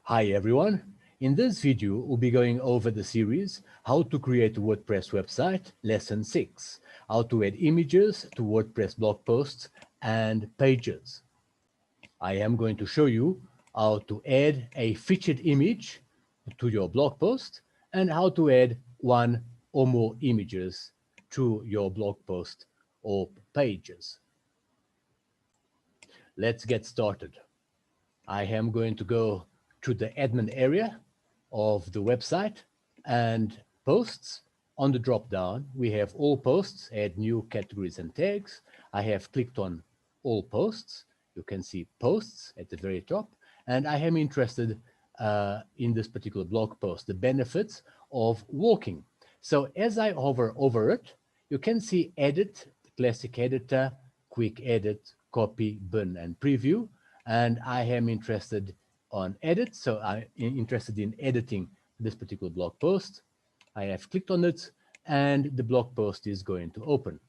Hi everyone. In this video, we'll be going over the series How to Create a WordPress Website, Lesson 6, How to Add Images to WordPress blog posts and pages. I am going to show you how to add a featured image to your blog post and how to add one or more images to your blog post or pages. Let's get started. I am going to go to the admin area of the website and posts. On the drop down, we have all posts, add new categories and tags. I have clicked on all posts. You can see posts at the very top. And I am interested in this particular blog post, the benefits of walking. So as I hover over it, you can see edit, classic editor, quick edit, copy, bin, and preview. And I am interested on edit. So I'm interested in editing this particular blog post. I have clicked on it and the blog post is going to open.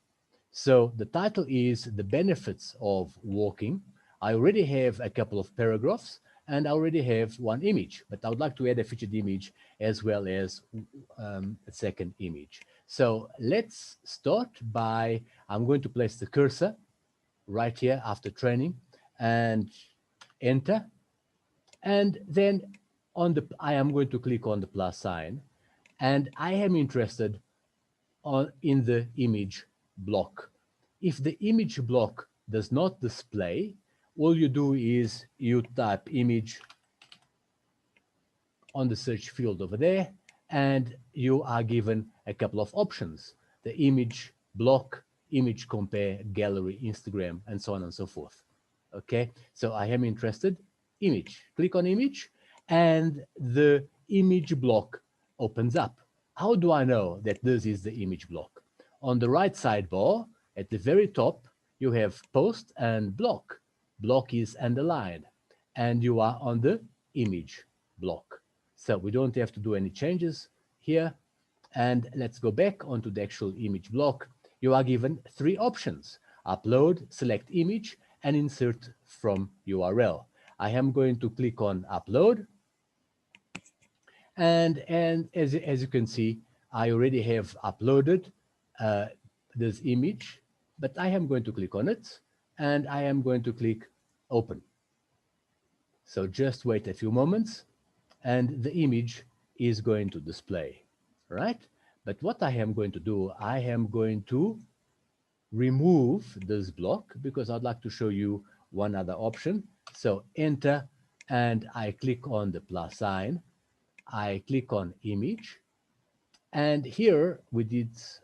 So the title is The Benefits of Walking. I already have a couple of paragraphs and I already have one image, but I would like to add a featured image as well as a second image. So let's start by, I'm going to place the cursor right here after training and enter. And then I am going to click on the plus sign and I am interested in the image block. If the image block does not display, all you do is you type image on the search field over there, and you are given a couple of options: the image block, image compare, gallery, Instagram, and so on and so forth. Okay, so I am interested, image. Click on image, and the image block opens up. How do I know that this is the image block? On the right sidebar, at the very top, you have post and block. Block is underlined, and you are on the image block. So we don't have to do any changes here. And let's go back onto the actual image block. You are given three options: upload, select image, and insert from URL. I am going to click on upload. And as you can see, I already have uploaded this image, but I am going to click on it and I am going to click open. So just wait a few moments and the image is going to display, right? But what I am going to do, I am going to remove this block because I'd like to show you one other option. So enter, and I click on the plus sign. I click on image, and here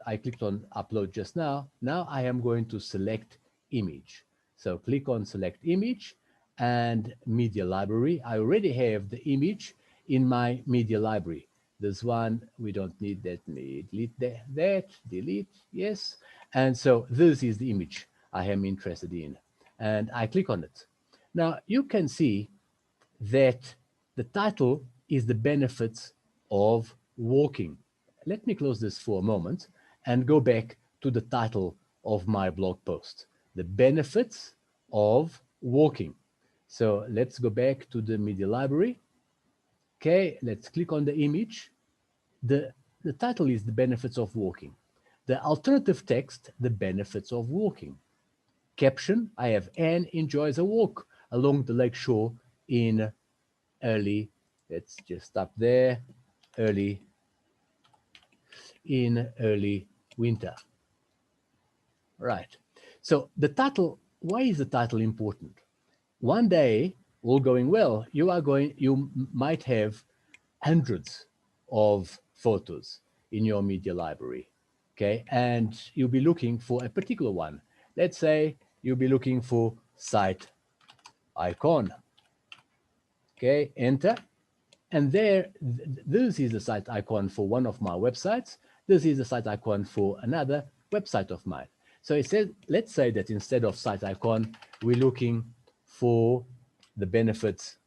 I clicked on upload just now. Now I am going to select image. So click on select image and media library. I already have the image in my media library. This one, we don't need that, delete that, delete, yes. And so this is the image I am interested in. And I click on it. Now you can see that the title is the benefits of walking. Let me close this for a moment and go back to the title of my blog post, the benefits of walking. So let's go back to the media library. Okay, let's click on the image. The title is the benefits of walking. The alternative text, the benefits of walking. Caption, I have Anne enjoys a walk along the lake shore in early, let's just stop there, early winter. Right. So the title, why is the title important? One day, all going well, you might have hundreds of photos in your media library, okay? And you'll be looking for a particular one. Let's say you'll be looking for site icon, okay? Enter. And there, this is the site icon for one of my websites. This is the site icon for another website of mine. So it says, let's say that instead of site icon, we're looking for the benefits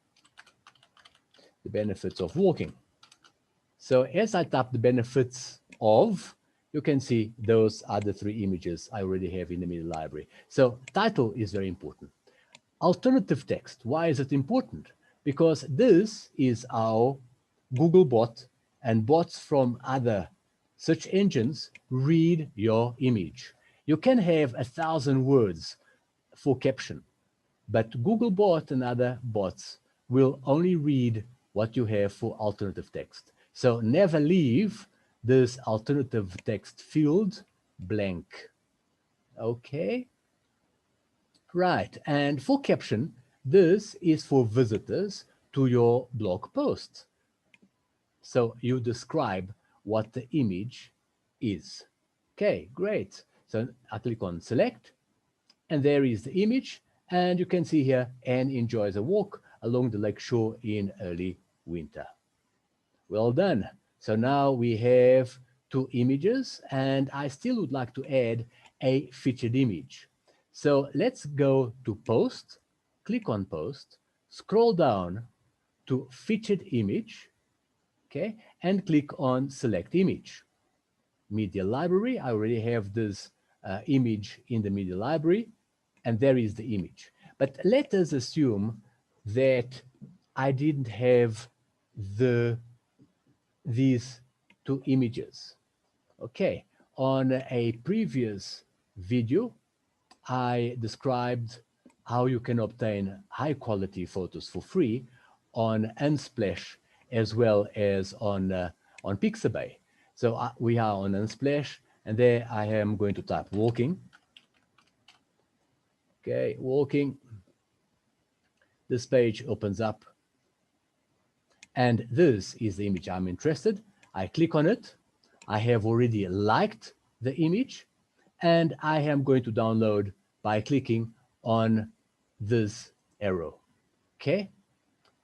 of walking. So as I tap the benefits of, you can see those are the three images I already have in the media library. So title is very important. Alternative text, why is it important? because this is our Google bot, and bots from other search engines read your image. You can have 1,000 words for caption, but Googlebot and other bots will only read what you have for alternative text. So never leave this alternative text field blank. Okay, right. And for caption, this is for visitors to your blog post. So you describe what the image is. Okay, great. So I click on select, and there is the image. And you can see here, Anne enjoys a walk along the lakeshore in early winter. Well done. So now we have 2 images, and I still would like to add a featured image. So let's go to post, click on post, scroll down to featured image, okay, and click on select image. Media library, I already have this image in the media library, and there is the image. But let us assume that I didn't have these 2 images. Okay, on a previous video, I described how you can obtain high quality photos for free on Unsplash as well as on Pixabay. So we are on Unsplash, and there I am going to type walking. Okay, walking. This page opens up, and this is the image I'm interested. I click on it. I have already liked the image, and I am going to download by clicking on this arrow. Okay,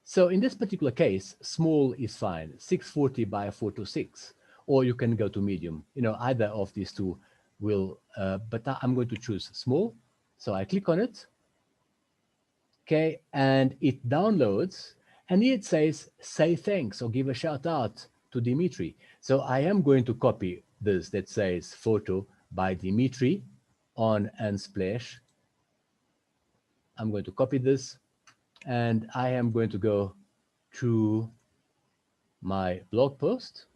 so in this particular case, small is fine, 640 by 426, or you can go to medium. You know, either of these two will, but I'm going to choose small. So I click on it. Okay, and it downloads, and it says, say thanks or give a shout out to Dimitri. So I am going to copy this that says photo by Dimitri on Unsplash. I'm going to copy this, and I am going to go to my blog post,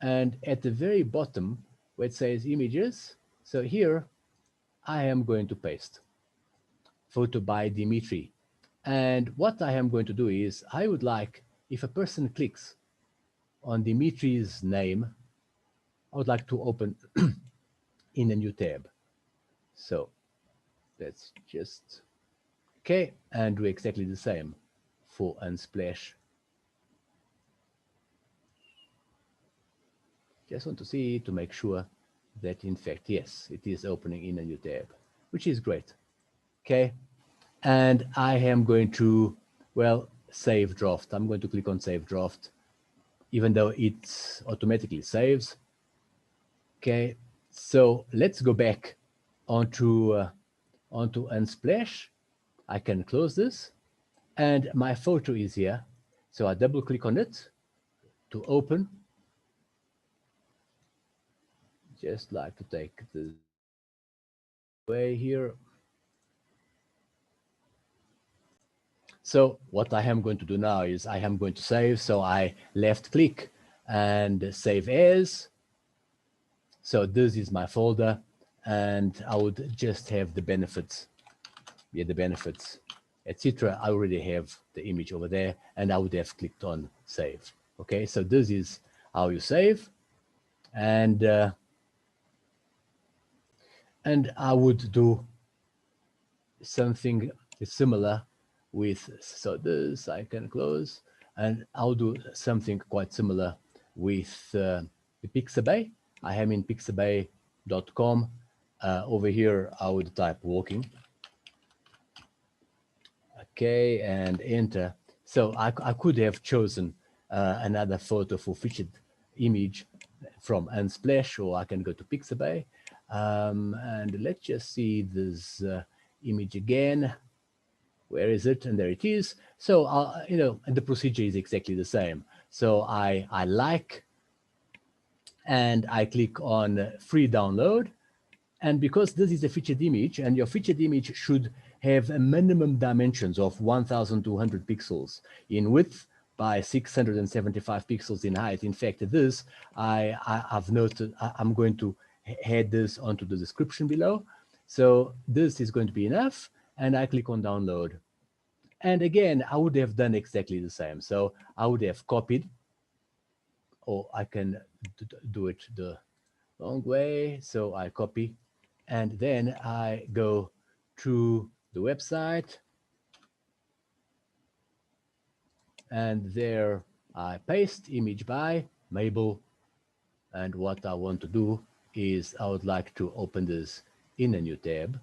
and at the very bottom where it says images, so here I am going to paste photo by Dimitri. And what I am going to do is, I would like, if a person clicks on Dimitri's name, I would like to open in a new tab. So let's just, okay, and do exactly the same for Unsplash. Just want to see to make sure that in fact, yes, it is opening in a new tab, which is great. Okay, and I am going to, well, save draft. I'm going to click on save draft, even though it automatically saves. Okay, so let's go back onto Unsplash. I can close this, and my photo is here. So I double click on it to open. Just like to take this away here. So what I am going to do now is I am going to save. So I left click and save as. So this is my folder, and I would just have the benefits, the benefits, etc. I already have the image over there, and I would have clicked on save. Okay, so this is how you save, and I would do something similar with, so this I can close, and I'll do something quite similar with the Pixabay. I am in pixabay.com. Over here, I would type walking. Okay, and enter. So I could have chosen another photo for featured image from Unsplash, or I can go to Pixabay. And let's just see this image again. Where is it? And there it is. So, you know, and the procedure is exactly the same. So I like, and I click on free download. And because this is a featured image, and your featured image should have a minimum dimensions of 1200 pixels in width by 675 pixels in height. In fact, this I've noted. I'm going to add this onto the description below. So this is going to be enough, and I click on download. And again, I would have done exactly the same. So I would have copied, or I can do it the long way. So I copy, and then I go to the website, and there I paste image by Mabel. And what I want to do is I would like to open this in a new tab,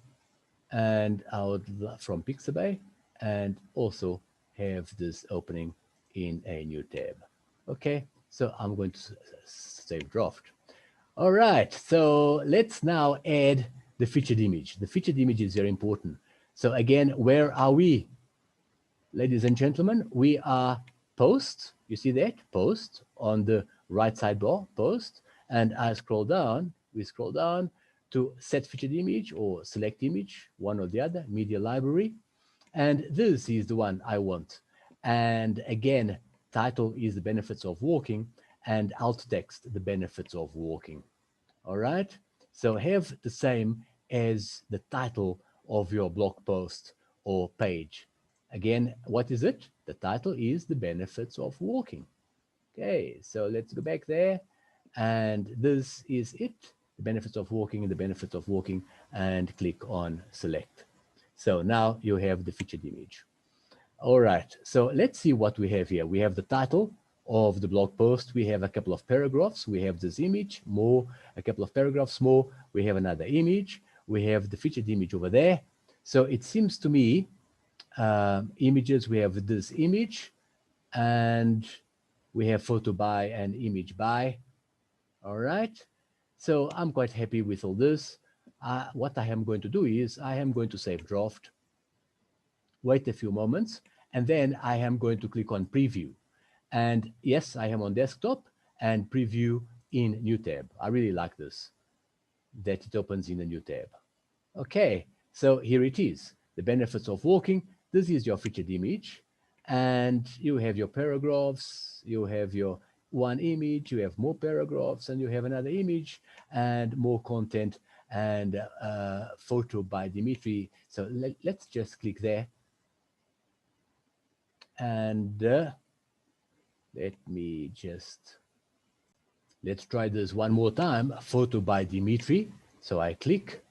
and I would from Pixabay, and also have this opening in a new tab. Okay, so I'm going to save draft. All right, so let's now add the featured image. The featured image is very important. So again, where are we? Ladies and gentlemen, we are post. You see that? Post on the right sidebar, post. And I scroll down, we scroll down to set featured image or select image, one or the other, media library. And this is the one I want. And again, title is the benefits of walking, and alt text, the benefits of walking. All right. So have the same as the title of your blog post or page. Again, what is it? The title is the benefits of walking. Okay, so let's go back there. And this is it, the benefits of walking, the benefits of walking, and click on select. So now you have the featured image. All right, so let's see what we have here. We have the title of the blog post. We have a couple of paragraphs. We have this image, more, a couple of paragraphs more. We have another image. We have the featured image over there. So it seems to me, images, we have this image, and we have photo by and image by. All right, so I'm quite happy with all this. What I am going to do is I am going to save draft, wait a few moments, and then I am going to click on preview. And yes, I am on desktop and preview in new tab. I really like this, that it opens in a new tab. Okay, so here it is, the benefits of walking. This is your featured image, and you have your paragraphs, you have your one image, you have more paragraphs, and you have another image and more content, and photo by Dimitri. So let's just click there. And let me just, let's try this one more time, photo by Dimitri. So I click,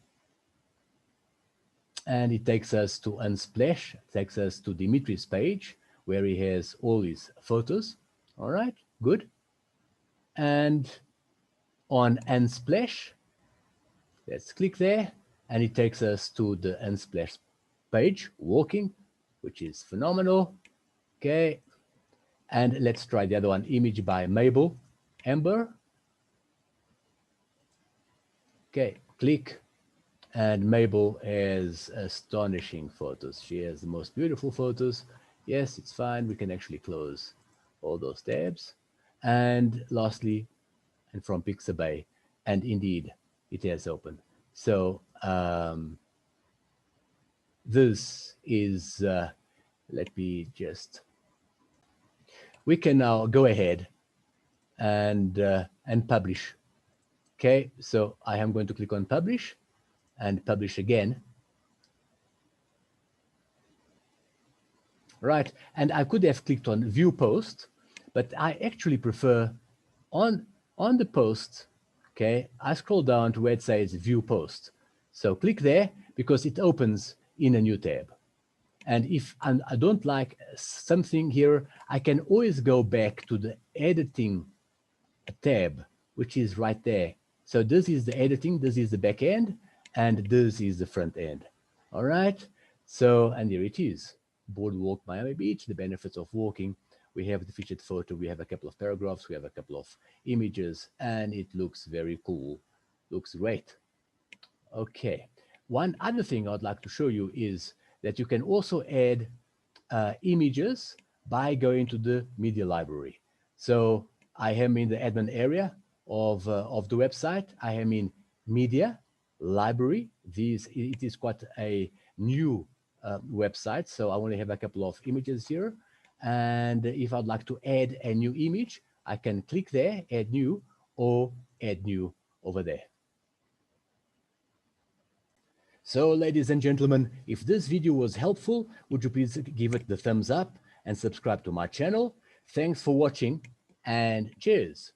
and it takes us to Unsplash, takes us to Dimitri's page, where he has all his photos. All right, good. And on Unsplash, let's click there, and it takes us to the Unsplash page, walking, which is phenomenal. Okay, and let's try the other one, image by Mabel Amber. Okay, click, and Mabel has astonishing photos. She has the most beautiful photos. Yes, it's fine. We can actually close all those tabs. And lastly, and from Pixabay, and indeed, it has opened. So this is, let me just, we can now go ahead and publish. Okay, so I am going to click on publish and publish again. Right, and I could have clicked on view post, but I actually prefer on the post. Okay, I scroll down to where it says view post. So click there because it opens in a new tab. And if I don't like something here, I can always go back to the editing tab, which is right there. So this is the editing, this is the back end, and this is the front end. All right, so, and here it is, Boardwalk Miami Beach, the benefits of walking. We have the featured photo, we have a couple of paragraphs, we have a couple of images, and it looks very cool, looks great. Okay, one other thing I'd like to show you is that you can also add images by going to the media library. So I am in the admin area of the website. I am in media library. It is quite a new website. So I only have a couple of images here. And if I'd like to add a new image, I can click there, add new, or add new over there. So ladies and gentlemen, if this video was helpful, would you please give it the thumbs up and subscribe to my channel? Thanks for watching and cheers.